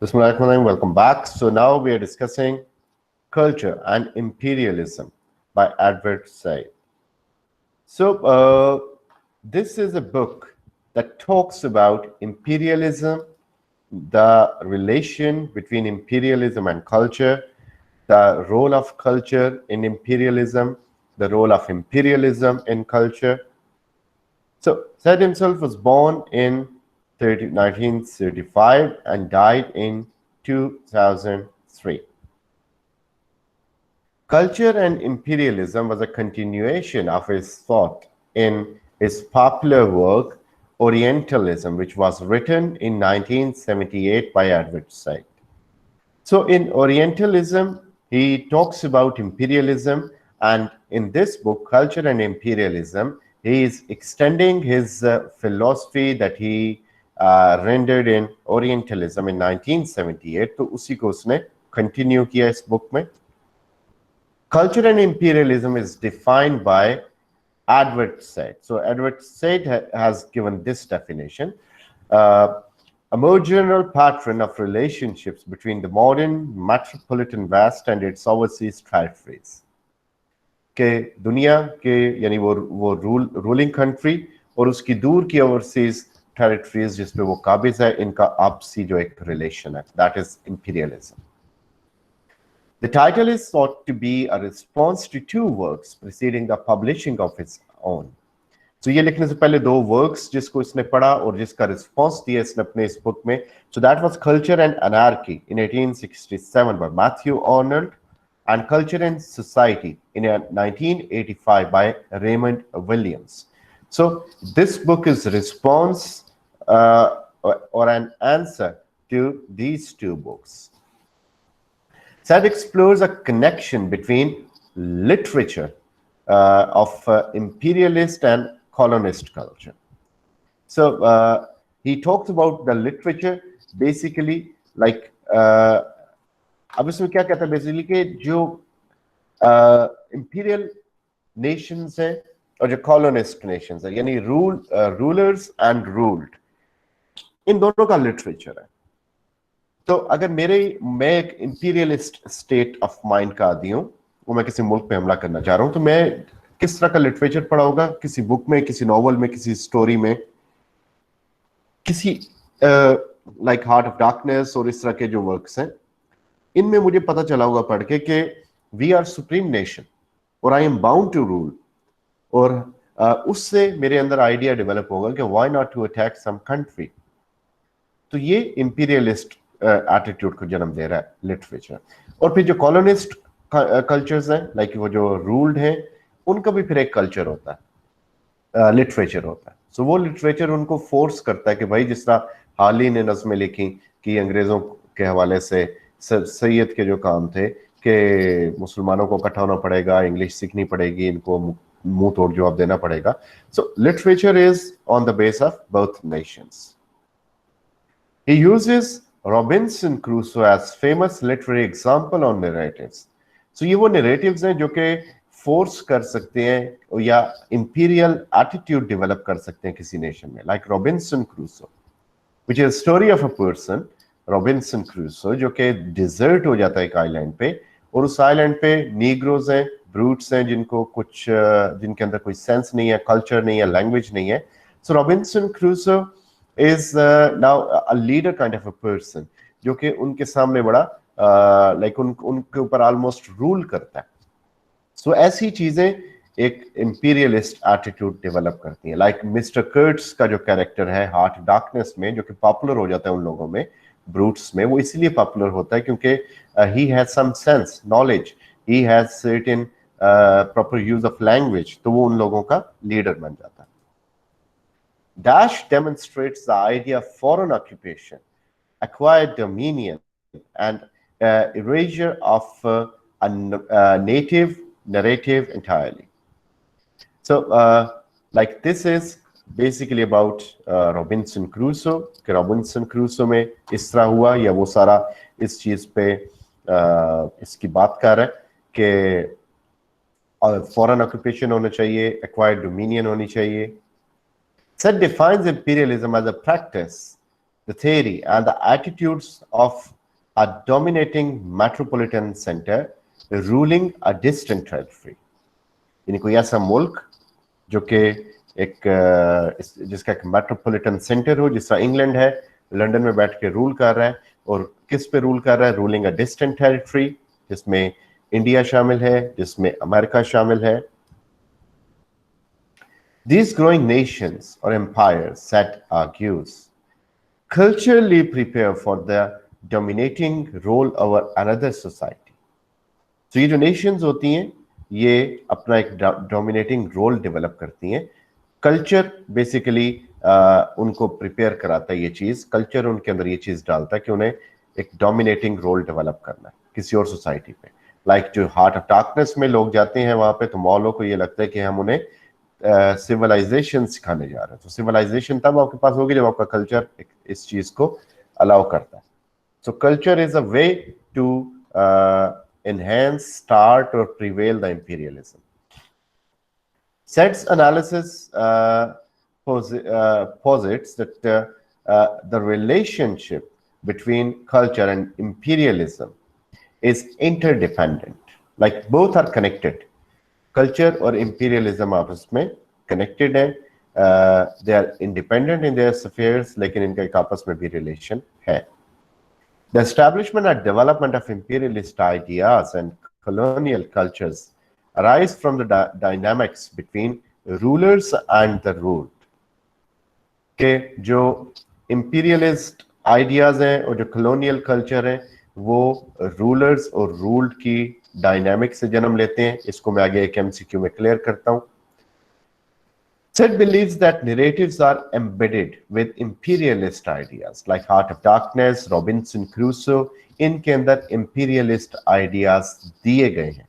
Bismillahirrahmanirrahim. Welcome back. So now we are discussing Culture and Imperialism by Edward Said. So this is a book that talks about imperialism, the relation between imperialism and culture, the role of culture in imperialism, the role of imperialism in culture. So Said himself was born in 1935 and died in 2003. Culture and Imperialism was a continuation of his thought in his popular work Orientalism, which was written in 1978 by Edward Said. So in Orientalism, he talks about imperialism, and in this book, Culture and Imperialism, he is extending his philosophy that he rendered in Orientalism in 1978. तो उसी को उसने continue किया इस book में. Culture and imperialism is defined by Edward Said. So Edward Said has given this definition: a more general pattern of relationships between the modern metropolitan West and its overseas territories. कि दुनिया के यानी वो ruling country और उसकी दूर की overseas territories जिसपे वो काबिज है, इनका आपसी जो एक रिलेशन है, that is imperialism. The title is thought to be a response to two works preceding the publishing of its own. So ये लिखने से पहले दो वर्क्स जिसको इसने पढ़ा और जिसका रिस्पॉन्स दिया इसने अपने इस बुक में. So that was Culture and Anarchy in 1867 by Matthew Arnold, and Culture and Society in 1985 by Raymond Williams. So this book is a response or an answer to these two books. Said explores a connection between literature of imperialist and colonist culture. So he talks about the literature basically like अब इसमें क्या कहता है basically कि जो imperial Nations हैं और जो कॉलोनिस्ट नेशंस हैं, यानी रूलर्स एंड रूल्ड, इन दोनों का लिटरेचर है. तो अगर मैं एक इंपीरियलिस्ट स्टेट ऑफ माइंड का आदि हूँ, वो मैं किसी मुल्क पे हमला करना चाह रहा हूँ, तो मैं किस तरह का लिटरेचर पढ़ा होगा? किसी बुक में, किसी नॉवल में, किसी स्टोरी में, किसी लाइक हार्ट ऑफ डार्कनेस और इस तरह के जो वर्क्स हैं, इनमें मुझे पता चला होगा पढ़ के कि वी आर सुप्रीम नेशन और I am bound to rule, और उससे मेरे अंदर आइडिया डेवलप होगा कि why not to attack some country. तो ये इंपीरियलिस्ट एटीट्यूड को जन्म दे रहा है लिटरेचर. और फिर जो कॉलोनिस्ट कल्चर्स हैं, लाइक वो जो रूल्ड हैं, उनका भी फिर एक कल्चर होता है, लिटरेचर होता है. सो वो लिटरेचर उनको फोर्स करता है कि भाई जिस तरह हाल ही ने नज़में लिखी कि अंग्रेजों के हवाले से सैयद के जो काम थे कि मुसलमानों को इकट्ठा होना पड़ेगा, इंग्लिश सीखनी पड़ेगी, इनको मुंह तोड़ जवाब देना पड़ेगा. So literature is on the base of both nations. He uses Robinson Crusoe as famous literary example on narratives. So ये वो नैरेटिव्स हैं जो कि फोर्स कर सकते हैं या इंपीरियल एटीट्यूड डेवलप कर सकते हैं किसी नेशन में, like Robinson Crusoe, which is story of a person Robinson Crusoe, जो कि डिजर्ट हो जाता है एक आइलैंड पे, और उस आइलैंड पे नीग्रोज हैं, ब्रूट्स हैं, जिनके अंदर कोई सेंस नहीं है, कल्चर नहीं है, लैंग्वेज नहीं है. So Robinson Crusoe is now a leader kind of a person जो कि उनके सामने बड़ा लाइक उनके ऊपर ऑलमोस्ट रूल करता है. सो ऐसी चीजें एक इंपीरियलिस्ट एटीट्यूड डेवलप करती हैं. लाइक मिस्टर कर्ट्स का जो कैरेक्टर है हार्ट डार्कनेस में, जो कि पॉपुलर हो जाता है उन लोगों में, ब्रूट्स में, वो इसलिए पॉपुलर होता है क्योंकि he has some sense, knowledge, he has certain proper use of language, तो वो उन लोगों का लीडर बन जाता है. Dash demonstrates the idea of foreign occupation, acquired dominion, and erasure of a native narrative entirely. So like this is basically about Robinson Crusoe, कि Robinson Crusoe में इस तरह हुआ, या वो सारा इस चीज पे इसकी बात कर रहा है कि फॉरेन ऑक्यूपेशन होना चाहिए, एक्वायर्ड डोमिनियन होनी चाहिए. Said defines imperialism as a practice, the theory, and the attitudes of a dominating metropolitan center ruling a distant territory। यानी कोई ऐसा मुल्क जो कि जिसका एक मेट्रोपॉलिटन सेंटर हो, जिस तरह इंग्लैंड है, लंदन में बैठ के रूल कर रहा है, और किस पे रूल कर रहा है? रूलिंग अ डिस्टेंट टेरिटरी, जिसमें इंडिया शामिल है, जिसमें अमेरिका शामिल है। These growing nations or empires, Set argues, culturally prepare for the dominating role over another society। तो ये जो नेशंस होती हैं, ये अपना एक डोमिनेटिंग रोल डेवलप करती हैं। कल्चर बेसिकली उनको प्रिपेयर कराता है, ये चीज कल्चर उनके अंदर ये चीज डालता है कि उन्हें एक डोमिनेटिंग रोल डेवलप करना है किसी और सोसाइटी पे। लाइक जो हार्ट ऑफ डार्कनेस में लोग जाते हैं वहां पे, तो मौलों को ये लगता है कि हम उन्हें सिविलाइजेशन सिखाने जा रहे हैं। तो सिविलाइजेशन तब आपके पास होगी जब आपका कल्चर इस चीज को अलाउ करता है। So culture is a way to enhance, start, or prevail the imperialism। Sed's analysis posits that the relationship between culture and imperialism is interdependent, like both are connected। Culture और imperialism आपस में connected हैं, they are independent in their spheres, लेकिन इनका एक आपस में भी relation है। The establishment and development of imperialist ideas and colonial cultures arise from the dynamics between rulers and the ruled। के जो imperialist ideas हैं और जो colonial culture है, वो rulers और ruled की dynamics से जन्म लेते हैं। इसको मैं आगे एक MCQ में clear करता हूँ। Set believes that narratives are embedded with imperialist ideas like Heart of Darkness, Robinson Crusoe। इनके अंदर imperialist ideas दिए गए हैं।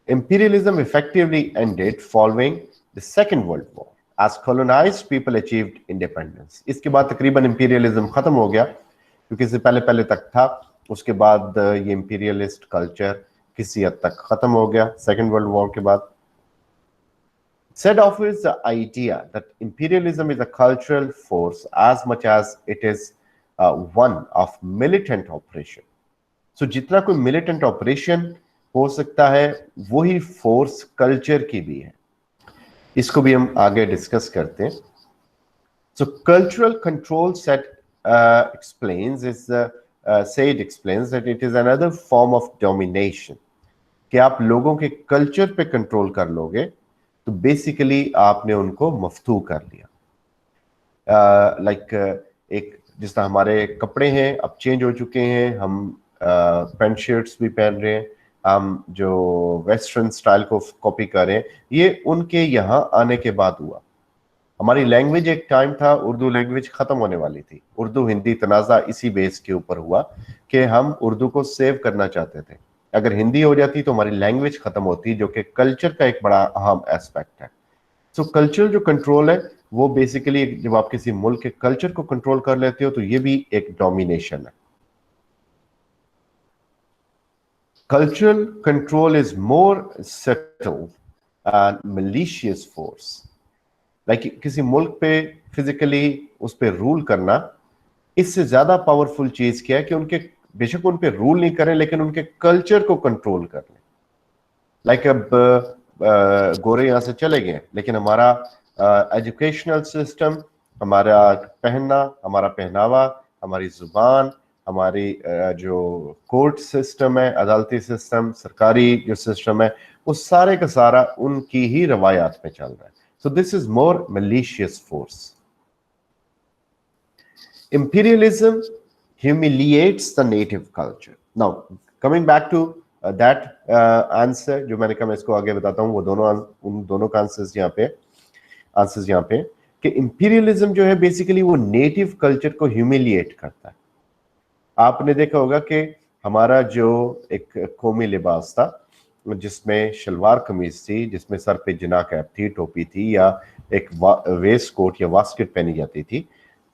Imperialism effectively ended following the Second World War as colonized people achieved independence। इसके बाद तकरीबन imperialism खत्म हो गया, क्योंकि इससे पहले तक था। उसके बाद ये imperialist culture किसी हद तक खत्म हो गया Second World War के बाद। Said offers the idea that imperialism is a cultural force as much as it is one of militant operation। So जितना कोई militant operation हो सकता है, वही force culture की भी है। इसको भी हम आगे डिस्कस करते हैं। So cultural control Said explains that it is another form of domination। कि आप लोगों के कल्चर पे कंट्रोल कर लोगे तो बेसिकली आपने उनको मफ्तू कर लिया। एक जिस तरह हमारे कपड़े हैं अब चेंज हो चुके हैं, हम पैंट शर्ट्स भी पहन रहे हैं, हम जो वेस्टर्न स्टाइल को कॉपी कर रहे हैं, ये उनके यहाँ आने के बाद हुआ। हमारी लैंग्वेज एक टाइम था, उर्दू लैंग्वेज खत्म होने वाली थी। उर्दू हिंदी तनाज़ा इसी बेस के ऊपर हुआ कि हम उर्दू को सेव करना चाहते थे। अगर हिंदी हो जाती तो हमारी लैंग्वेज खत्म होती, जो कि कल्चर का एक बड़ा अहम एस्पेक्ट है। सो कल्चर जो कंट्रोल है, वो बेसिकली जब आप किसी मुल्क के कल्चर को कंट्रोल कर लेते हो तो ये भी एक डोमिनेशन है। Cultural control is more settled and malicious force. Like किसी मुल्क पे फिजिकली उस पर रूल करना, इससे ज्यादा पावरफुल चीज क्या है कि उनके बेशक उन पे रूल नहीं करें, लेकिन उनके कल्चर को कंट्रोल कर लें। लाइक अब गोरे यहाँ से चले गए, लेकिन हमारा एजुकेशनल सिस्टम, हमारा पहनना, हमारा पहनावा, हमारी जुबान, हमारी जो कोर्ट सिस्टम है, अदालती सिस्टम, सरकारी जो सिस्टम है, वो सारे का सारा उनकी ही रवायात में चल रहा है। So this is more malicious force। Imperialism humiliates the native culture। Now coming back to that answer, जो मैंने कहा मैं इसको आगे बताता हूँ, वो उन दोनों का आंसर्स यहाँ पे कि इंपीरियलिज्म जो है बेसिकली वो नेटिव कल्चर को ह्यूमिलिएट करता है। आपने देखा होगा कि हमारा जो एक कौमी लिबास था, जिसमें शलवार कमीज थी, जिसमें सर पे जिना कैप थी, टोपी थी, या एक वेस्ट कोट या वास्केट पहनी जाती थी,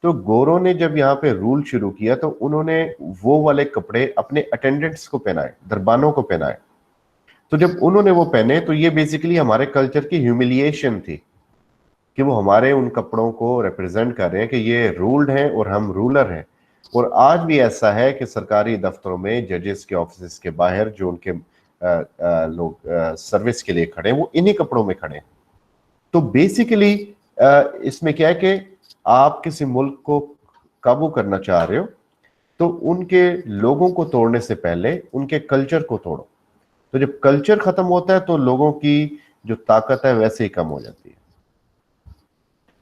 तो गोरों ने जब यहाँ पे रूल शुरू किया तो उन्होंने वो वाले कपड़े अपने अटेंडेंट्स को पहनाए, दरबानों को पहनाए। तो जब उन्होंने वो पहने तो ये बेसिकली हमारे कल्चर की ह्यूमिलिएशन थी कि वो हमारे उन कपड़ों को रिप्रेजेंट कर रहे हैं कि ये रूल्ड हैं और हम रूलर हैं। और आज भी ऐसा है कि सरकारी दफ्तरों में जजेस के ऑफिस के बाहर जो उनके लोग सर्विस के लिए खड़े हैं वो इन्हीं कपड़ों में खड़े हैं। तो बेसिकली इसमें क्या है कि आप किसी मुल्क को काबू करना चाह रहे हो तो उनके लोगों को तोड़ने से पहले उनके कल्चर को तोड़ो। तो जब कल्चर खत्म होता है तो लोगों की जो ताकत है वैसे ही कम हो जाती है।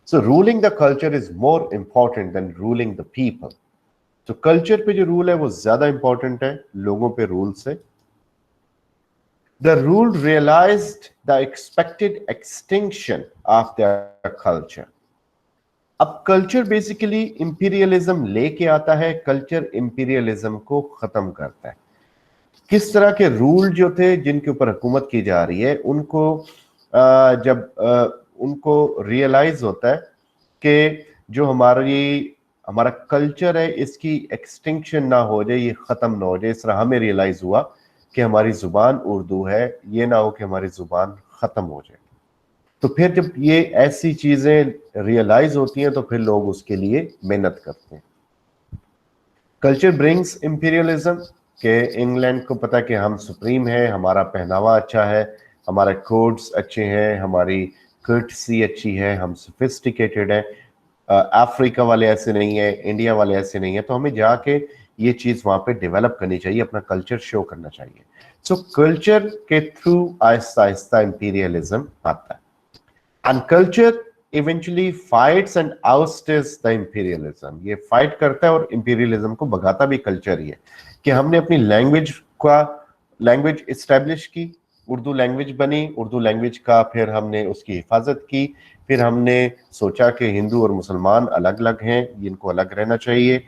So ruling the culture is more important than ruling the people. तो कल्चर पे जो रूल है वो ज्यादा इंपॉर्टेंट है लोगों पे रूल से। The rule realised the expected extinction of the culture. अब कल्चर बेसिकली इंपीरियलिज्म लेके आता है, कल्चर इंपीरियलिज्म को खत्म करता है। किस तरह के रूल जो थे जिनके ऊपर हुकूमत की जा रही है उनको जब उनको रियलाइज होता है कि जो हमारा कल्चर है इसकी एक्सटिंक्शन ना हो जाए, ये खत्म ना हो जाए। इस तरह हमें रियलाइज हुआ कि हमारी जुबान उर्दू है, ये ना हो कि हमारी जुबान खत्म हो जाए। तो फिर जब ये ऐसी चीजें रियलाइज होती हैं तो फिर लोग उसके लिए मेहनत करते हैं। कल्चर ब्रिंग्स इंपीरियलिज्म के इंग्लैंड को पता कि हम सुप्रीम है, हमारा पहनावा अच्छा है, हमारे कोड्स अच्छे हैं, हमारी कर्टसी अच्छी है, हम सोफिस्टिकेटेड हैं। अफ्रीका वाले ऐसे नहीं है, इंडिया वाले ऐसे नहीं है, तो हमें जाके ये चीज वहां पे डेवलप करनी चाहिए, अपना कल्चर शो करना चाहिए। सो कल्चर के थ्रू आहिस्ता आहिस्ता इंपीरियलिज्म आता है and culture eventually fights and outstays the imperialism. ये फाइट करता है और इंपीरियलिज्म को भगाता भी कल्चर ही है कि हमने अपनी लैंग्वेज इस्टेब्लिश की, उर्दू लैंग्वेज बनी, उर्दू लैंग्वेज का फिर हमने उसकी हिफाजत की, फिर हमने सोचा कि हिंदू और मुसलमान अलग अलग हैं, इनको अलग रहना चाहिए।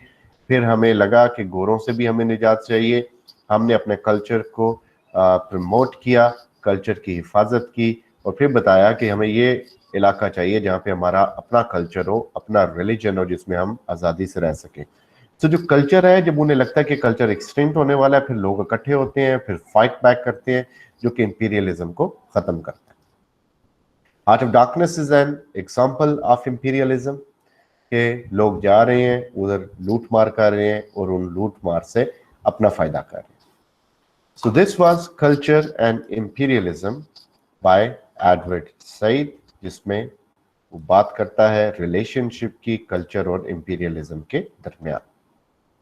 फिर हमें लगा कि गोरों से भी हमें निजात चाहिए, हमने अपने कल्चर को प्रमोट किया, कल्चर की हिफाजत की, और फिर बताया कि हमें ये इलाका चाहिए जहाँ पे हमारा अपना कल्चर हो, अपना रिलीजन हो, जिसमें हम आज़ादी से रह सकें। तो जो कल्चर है, जब उन्हें लगता है कि कल्चर एक्सटिंक्ट होने वाला है, फिर लोग इकट्ठे होते हैं, फिर फाइट बैक करते हैं, जो कि इंपीरियलिज्म को खत्म करता है। Art of darkness is an example of imperialism के लोग जा रहे हैं उधर लूट मार कर रहे हैं और उन लूट मार से अपना फायदा कर रहे हैं। So this was culture and imperialism bye Edward Said, जिसमें वो बात करता है रिलेशनशिप की कल्चर और इंपीरियलिज्म के दरमियान।